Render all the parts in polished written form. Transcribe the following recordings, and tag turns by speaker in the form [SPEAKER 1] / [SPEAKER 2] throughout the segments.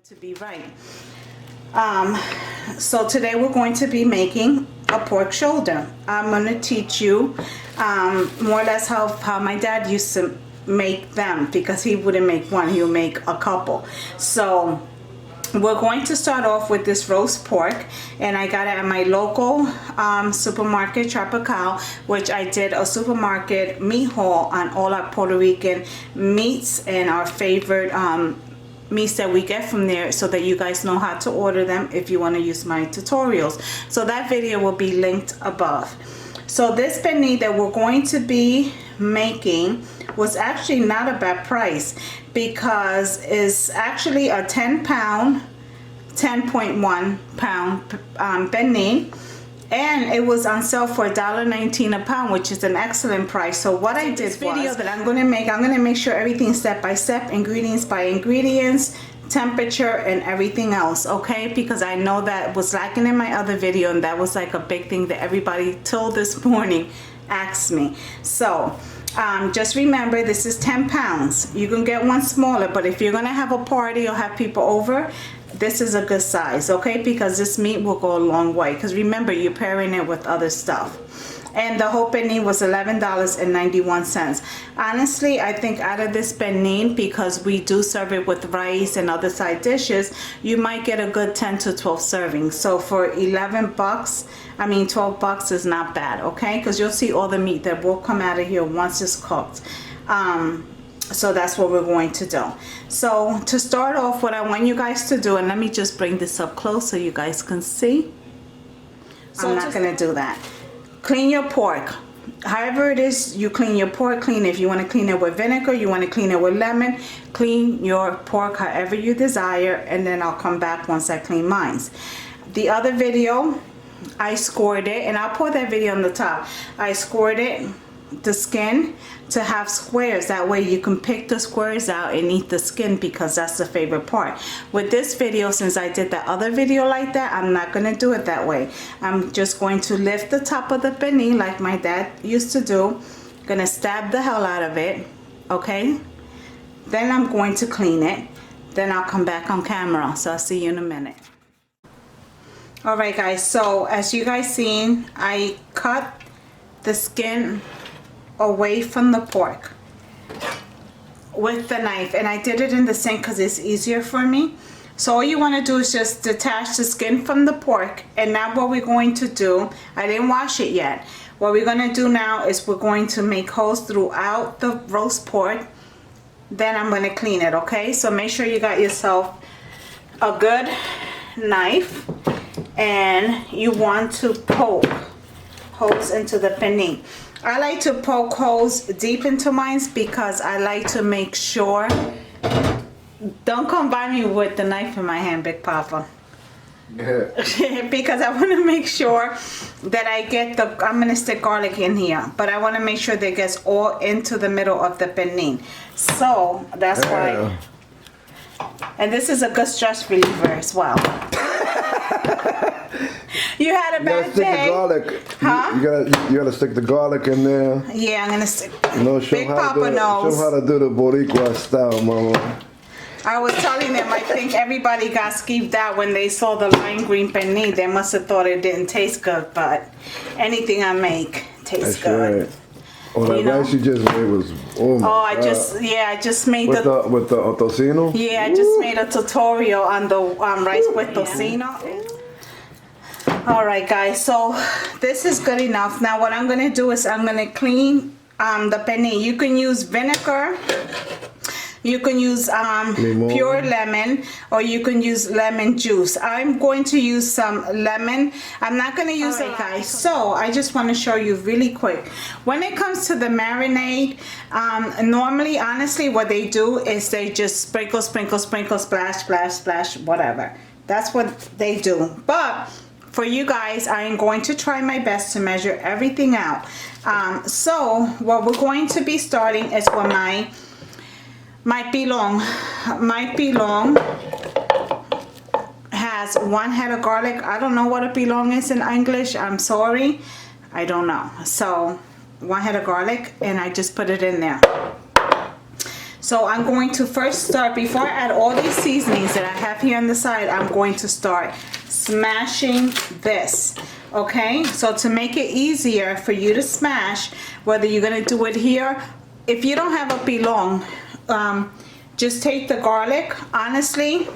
[SPEAKER 1] To be right. So today we're going to be making a pork shoulder. I'm going to teach you more or less how my dad used to make them, because he wouldn't make one, he would make a couple. So we're going to start off with this roast pork, and I got it at my local supermarket, Tropical, which I did a supermarket meat haul on all our Puerto Rican meats and our favorite meats that we get from there, so that you guys know how to order them if you want to use my tutorials. So that video will be linked above. So this pernil that we're going to be making was actually not a bad price, because it's actually a 10-pound, 10.1 pound pernil, and it was on sale for $1.19 a pound, which is an excellent price. So what I did, this video that I'm going to make sure everything step by step, ingredients by ingredients, temperature and everything else, okay? Because I know that was lacking in my other video, and that was like a big thing that everybody till this morning asked me. So just remember, this is 10 pounds. You can get one smaller, but if you're gonna have a party or have people over, this is a good size, okay? Because this meat will go a long way, because remember, you're pairing it with other stuff. And the whole pernil was $11.91. Honestly, I think out of this pernil, because we do serve it with rice and other side dishes, you might get a good 10 to 12 servings. So for 11 bucks, I mean 12 bucks is not bad, okay? Because you'll see all the meat that will come out of here once it's cooked. So that's what we're going to do. So to start off, what I want you guys to do, and let me just bring this up close so you guys can see. So I'm not gonna do that. Clean your pork. However it is you clean your pork, clean it. If you want to clean it with vinegar, you want to clean it with lemon, clean your pork however you desire, and then I'll come back once I clean mine. The other video, I scored it, and I'll put that video on the top. I scored it, the skin, to have squares. That way you can pick the squares out and eat the skin, because that's the favorite part. With this video, since I did the other video like that, I'm not going to do it that way. I'm just going to lift the top of the pernil like my dad used to do. Gonna stab the hell out of it, okay? Then I'm going to clean it. Then I'll come back on camera. So I'll see you in a minute. Alright guys, so as you guys seen, I cut the skin away from the pork with the knife, and I did it in the sink because it's easier for me. So all you want to do is just detach the skin from the pork, and now what we're going to do, I didn't wash it yet. What we're going to do now is we're going to make holes throughout the roast pork. Then I'm going to clean it, okay? So make sure you got yourself a good knife, and you want to poke holes into the pernil. I like to poke holes deep into mine because I like to make sure. Don't come by me with the knife in my hand, Big Papa. Yeah. Because I want to make sure that I get the, I'm going to stick garlic in here, but I want to make sure that it gets all into the middle of the pernil. So that's why. And this is a good stress reliever as well. You had a bad day.
[SPEAKER 2] You gotta stick the garlic.
[SPEAKER 1] Huh?
[SPEAKER 2] You gotta stick the garlic in there.
[SPEAKER 1] Yeah, I'm gonna stick.
[SPEAKER 2] Big Papa knows. Show how to do the Boricua-style, mama.
[SPEAKER 1] I was telling them, I think everybody got skeeved out when they saw the lime green pernil. They must have thought it didn't taste good, but anything I make tastes good.
[SPEAKER 2] Right. Oh, that rice you just made was, oh my God.
[SPEAKER 1] I just made
[SPEAKER 2] with the tocino?
[SPEAKER 1] Yeah, I just made a tutorial on the rice with tocino. Alright guys, so this is good enough. Now what I'm going to do is I'm going to clean the pernil. You can use vinegar, you can use pure lemon, or you can use lemon juice. I'm going to use some lemon. I'm not going to use it, guys. So I just want to show you really quick. When it comes to the marinade, normally, honestly, what they do is they just sprinkle, sprinkle, sprinkle, splash, splash, splash, whatever. That's what they do. But for you guys, I am going to try my best to measure everything out. So what we're going to be starting is with my might be long hat has 1 head of garlic. I don't know what a pilon is in English. I'm sorry. I don't know. So 1 head of garlic, and I just put it in there. So I'm going to first start, before I add all these seasonings that I have here on the side, I'm going to start smashing this. Okay, so to make it easier for you to smash, whether you're gonna do it here, if you don't have a pilon, just take the garlic. Honestly,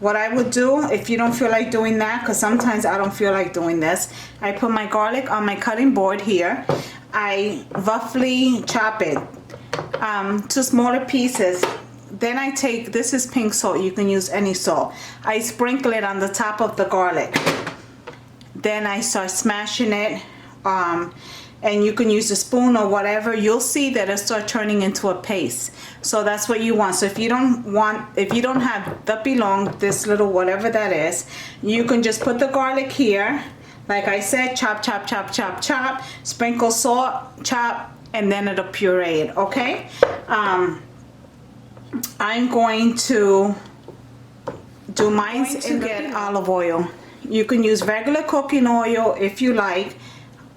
[SPEAKER 1] what I would do, if you don't feel like doing that, because sometimes I don't feel like doing this, I put my garlic on my cutting board here. I roughly chop it to smaller pieces. Then I take, this is pink salt, you can use any salt. I sprinkle it on the top of the garlic. Then I start smashing it, and you can use a spoon or whatever. You'll see that it start turning into a paste. So that's what you want. So if you don't have the pilon, this little whatever that is, you can just put the garlic here. Like I said, chop, chop, chop, chop, chop, sprinkle salt, chop, and then it'll puree it, okay? I'm going to do mine and get olive oil. You can use regular cooking oil if you like.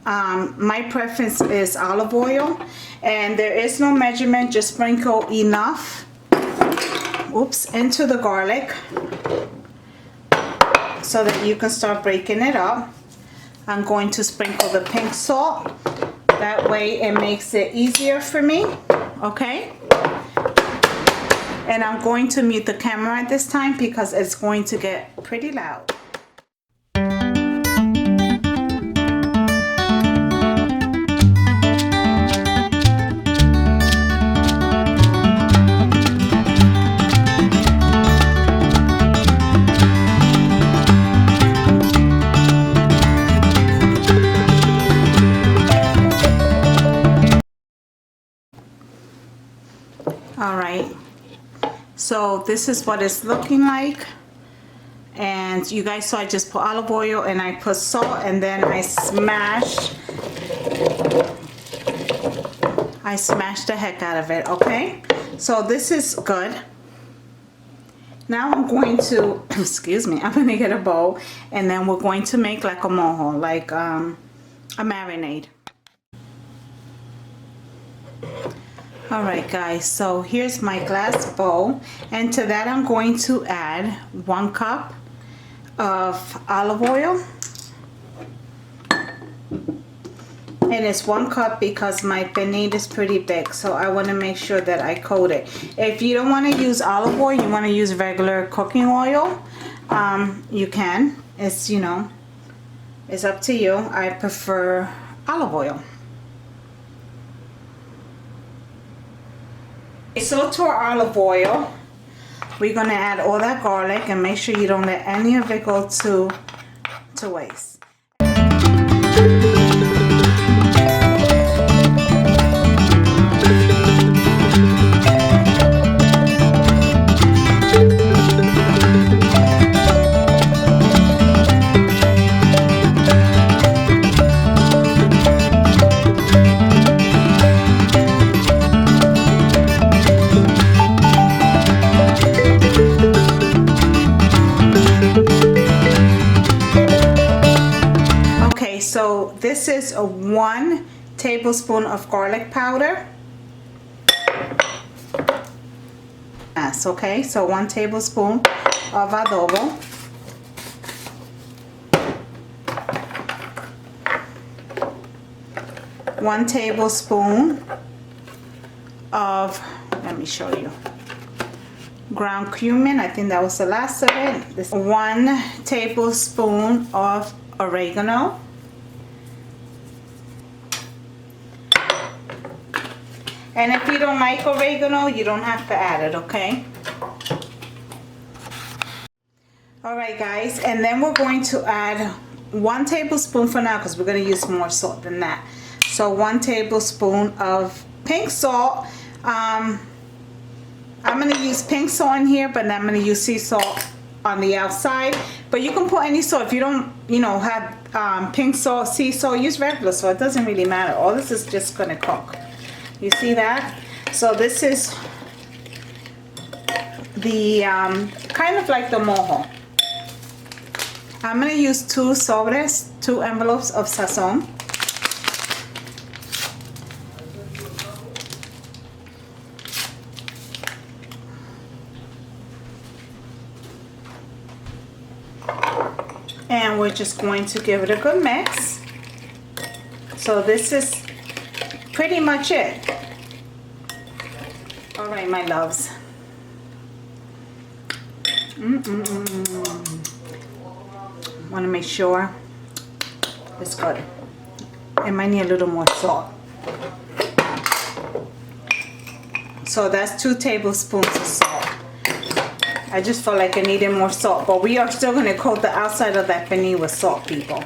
[SPEAKER 1] My preference is olive oil, and there is no measurement. Just sprinkle enough, into the garlic so that you can start breaking it up. I'm going to sprinkle the pink salt. That way it makes it easier for me, okay? And I'm going to mute the camera at this time because it's going to get pretty loud. All right, so this is what it's looking like, and you guys saw I just put olive oil and I put salt, and then I smashed the heck out of it. Okay, so this is good. Now I'm going to excuse me, I'm going to get a bowl, and then we're going to make like a mojo, like a marinade. Alright guys, so here's my glass bowl, and to that I'm going to add 1 cup of olive oil, and it's 1 cup because my pernil is pretty big, so I want to make sure that I coat it. If you don't want to use olive oil, you want to use regular cooking oil, you can. It's, you know, it's up to you. I prefer olive oil. So to our olive oil, we're going to add all that garlic, and make sure you don't let any of it go to waste. So this is a 1 tablespoon of garlic powder. Yes, okay, so 1 tablespoon of adobo. 1 tablespoon of, let me show you, ground cumin. I think that was the last of it. This 1 tablespoon of oregano. And if you don't like oregano, you don't have to add it, okay? Alright guys, and then we're going to add 1 tablespoon for now, because we're going to use more salt than that. So 1 tablespoon of pink salt. I'm going to use pink salt in here, but I'm going to use sea salt on the outside. But you can put any salt. If you don't, you know, have pink salt, sea salt, use regular salt. It doesn't really matter. All this is just going to cook. You see that? So this is the kind of like the mojo. I'm gonna use 2 sobres, 2 envelopes of sazon. And we're just going to give it a good mix. So this is pretty much it. All right, my loves. Want to make sure it's good. It might need a little more salt. So that's 2 tablespoons of salt. I just felt like I needed more salt, but we are still going to coat the outside of that pernil with salt, people.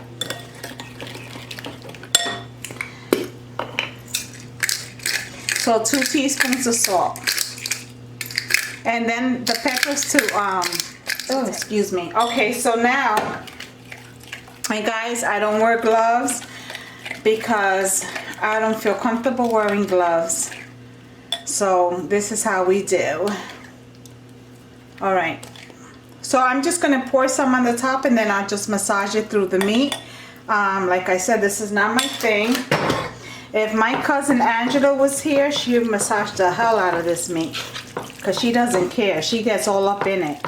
[SPEAKER 1] So 2 teaspoons of salt. And then the peppers too. Oh, excuse me. Okay, so now, and guys, I don't wear gloves because I don't feel comfortable wearing gloves. So this is how we do. All right. So I'm just going to pour some on the top and then I'll just massage it through the meat. Like I said, this is not my thing. If my cousin Angela was here, she would massage the hell out of this meat because she doesn't care. She gets all up in it.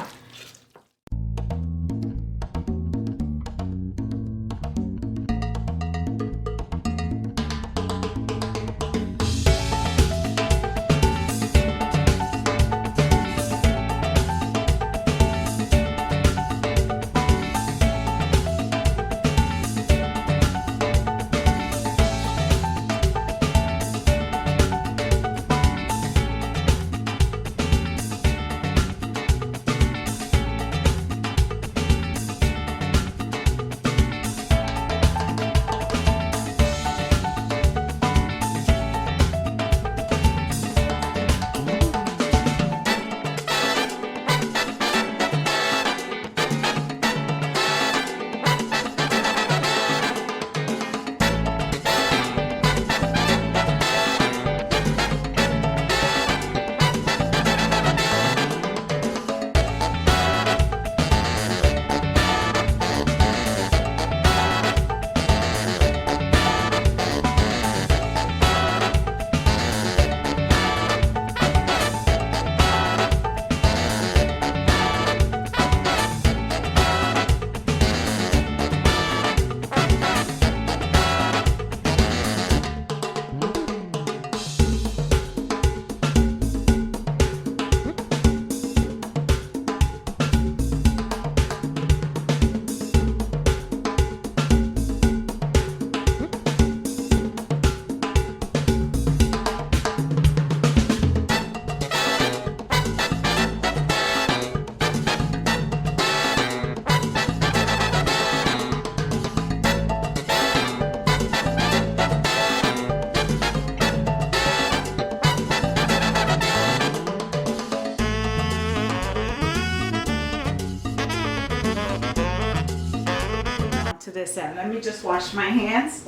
[SPEAKER 1] To this end. Let me just wash my hands.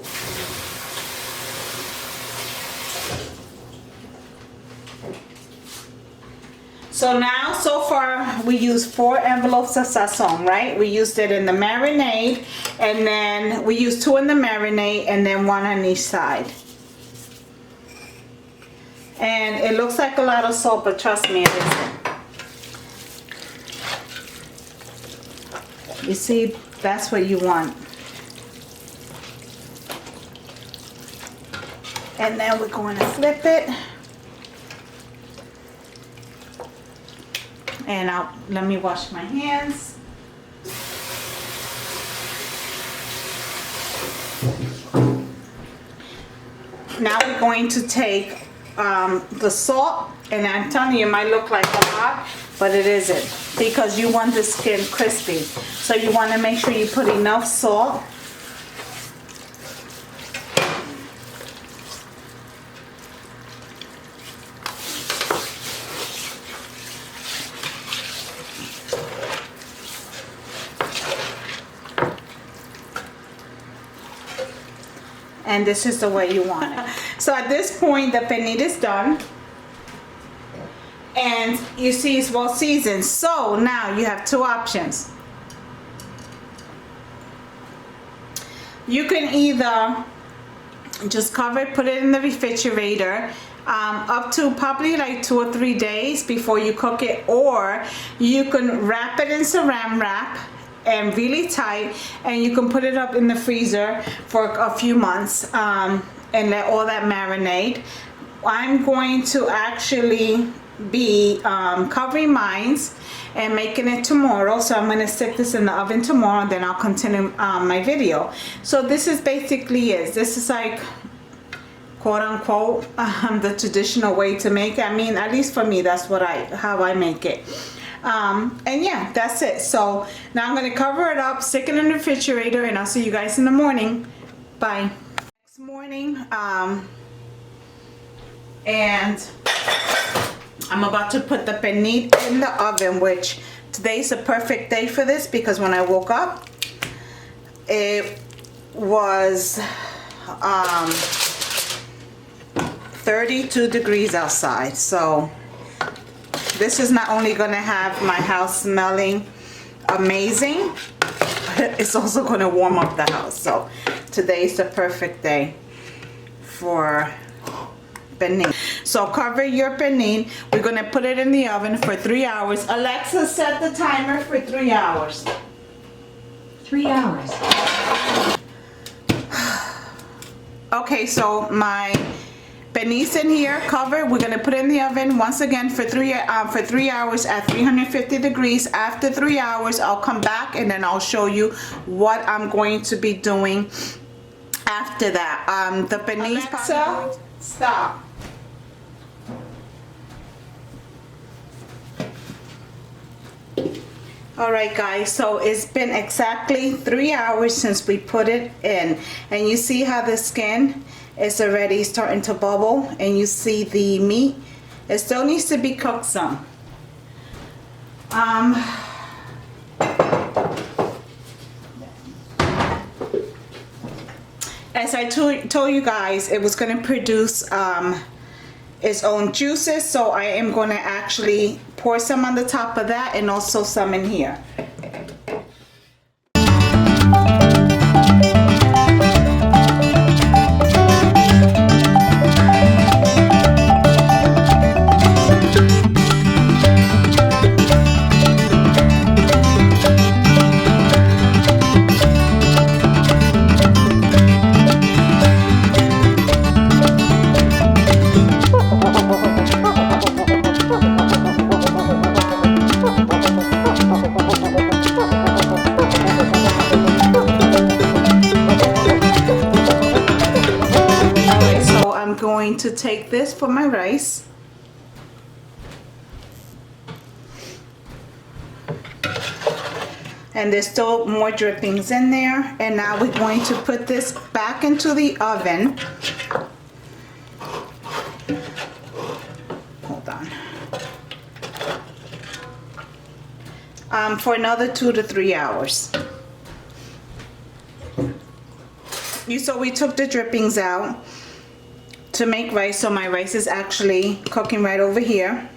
[SPEAKER 1] So now, so far, we used 4 envelopes of sazon, right? We used it in the marinade, and then we used 2 in the marinade, and then 1 on each side. And it looks like a lot of salt, but trust me, it isn't. You see, that's what you want. And then we're going to flip it. And let me wash my hands. Now we're going to take the salt, and I'm telling you, it might look like a lot, but it isn't, because you want the skin crispy. So you want to make sure you put enough salt. And this is the way you want it. So at this point, the pernil is done. And you see it's well seasoned. So now you have 2 options. You can either just cover it, put it in the refrigerator up to probably like 2 or 3 days before you cook it, or you can wrap it in saran wrap and really tight, and you can put it up in the freezer for a few months and let all that marinate. I'm going to actually be covering mine and making it tomorrow, so I'm going to stick this in the oven tomorrow, and then I'll continue my video. So this is basically this is like quote unquote the traditional way to make it. I mean, at least for me, that's what how I make it. And yeah, that's it. So now I'm going to cover it up, stick it in the refrigerator, and I'll see you guys in the morning. Bye. Next morning, and I'm about to put the pernil in the oven, which today's a perfect day for this because when I woke up, it was 32 degrees outside. So this is not only gonna have my house smelling amazing, but it's also gonna warm up the house. So today's the perfect day for pernil. So cover your pernil. We're gonna put it in the oven for 3 hours. Alexa, set the timer for 3 hours.
[SPEAKER 3] 3 hours.
[SPEAKER 1] Okay, so my pernil's in here, covered. We're gonna put it in the oven once again for 3 hours at 350 degrees. After 3 hours, I'll come back and then I'll show you what I'm going to be doing after that. The pernil's Alexa, stop. Alright guys, so it's been exactly 3 hours since we put it in, and you see how the skin is already starting to bubble, and you see the meat, it still needs to be cooked some. As I told you guys, it was going to produce its own juices, so I am going to actually pour some on the top of that and also some in here. Going to take this for my rice. And there's still more drippings in there, and now we're going to put this back into the oven. Hold on. For another 2 to 3 hours. So we took the drippings out to make rice, so my rice is actually cooking right over here,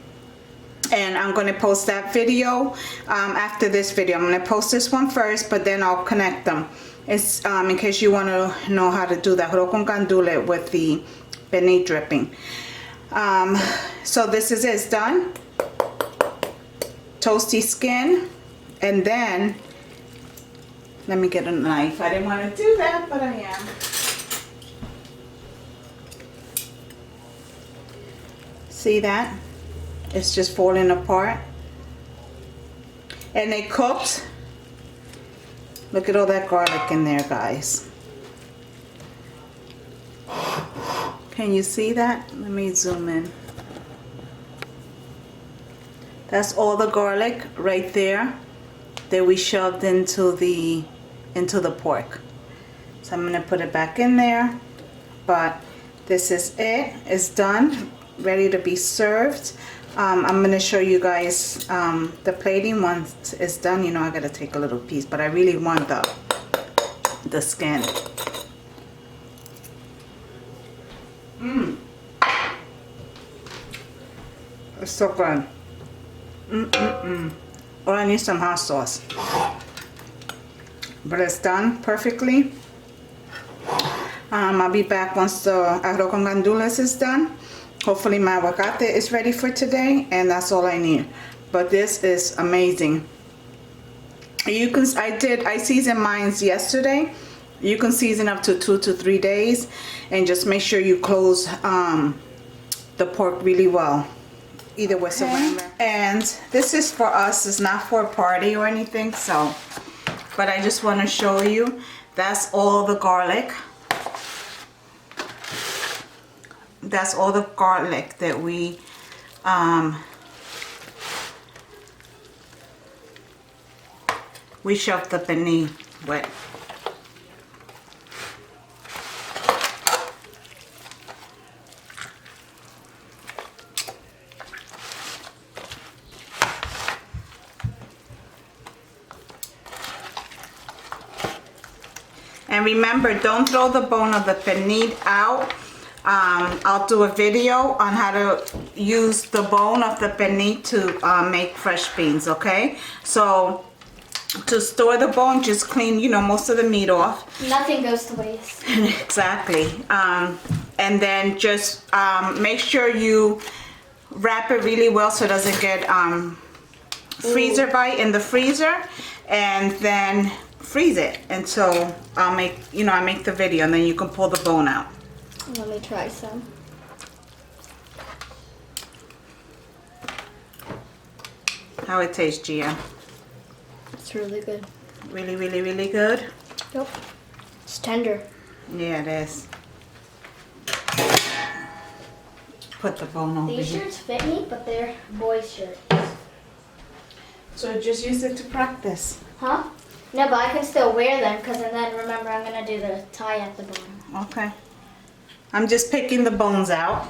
[SPEAKER 1] and I'm going to post that video after this video. I'm going to post this one first, but then I'll connect them. It's in case you want to know how to do that with the pernil dripping. So this is it. It's done. Toasty skin, and then let me get a knife. I didn't want to do that, but I am. See that? It's just falling apart. And they cooked. Look at all that garlic in there, guys. Can you see that? Let me zoom in. That's all the garlic right there that we shoved into the pork. So I'm gonna put it back in there. But this is it. It's done. Ready to be served. I'm going to show you guys the plating once it's done. You know, I got to take a little piece, but I really want the skin. It's so good. Oh, I need some hot sauce. But it's done perfectly. I'll be back once the arroz con gandules is done. Hopefully my aguacate is ready for today, and that's all I need. But this is amazing. You can, I seasoned mine yesterday. You can season up to 2 to 3 days, and just make sure you close the pork really well. Either with saran wrap. And this is for us, it's not for a party or anything, so, but I just want to show you, that's all the garlic. That's all the garlic that we shoved the pernil with. And remember, don't throw the bone of the pernil out. I'll do a video on how to use the bone of the pernil to make fresh beans, okay? So to store the bone, just clean, you know, most of the meat off.
[SPEAKER 4] Nothing goes to waste.
[SPEAKER 1] Exactly. And then just make sure you wrap it really well so it doesn't get freezer bite in the freezer, and then freeze it until I make the video, and then you can pull the bone out.
[SPEAKER 4] Let me try some.
[SPEAKER 1] How it tastes, Gia?
[SPEAKER 4] It's really good.
[SPEAKER 1] Really, really, really good?
[SPEAKER 4] Yep. It's tender.
[SPEAKER 1] Yeah, it is. Put the bone over
[SPEAKER 4] These
[SPEAKER 1] here.
[SPEAKER 4] shirts fit me, but they're boys' shirts.
[SPEAKER 1] So just use it to practice.
[SPEAKER 4] Huh? No, but I can still wear them, because then remember I'm going to do the tie at the bottom.
[SPEAKER 1] Okay. I'm just picking the bones out.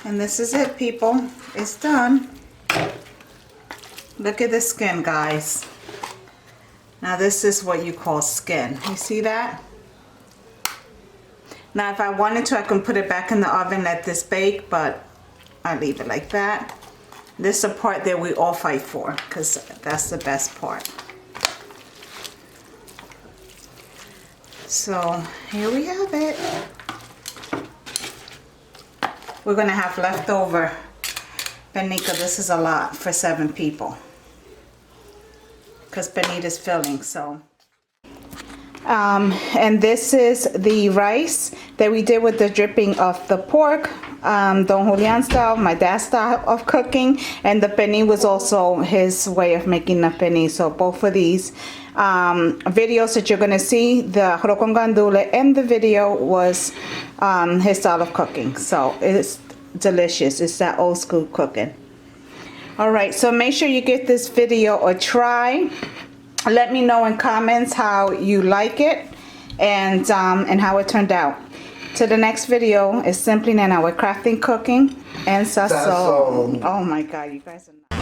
[SPEAKER 1] And this is it, people. It's done. Look at the skin, guys. Now this is what you call skin. You see that? Now if I wanted to, I can put it back in the oven, let this bake, but I leave it like that. This is the part that we all fight for, because that's the best part. So here we have it. We're gonna have leftover pernil. This is a lot for 7 people, because pernil is filling, so. And this is the rice that we did with the dripping of the pork, Don Julian style, my dad's style of cooking, and the pernil was also his way of making the pernil. So both of these videos that you're gonna see, the arroz con gandules and the video was his style of cooking. So it's delicious. It's that old school cooking. All right, so make sure you give this video a try. Let me know in comments how you like it and how it turned out. To the next video is simply Nana with crafting, cooking, and sazon. Oh my God, you guys are nuts.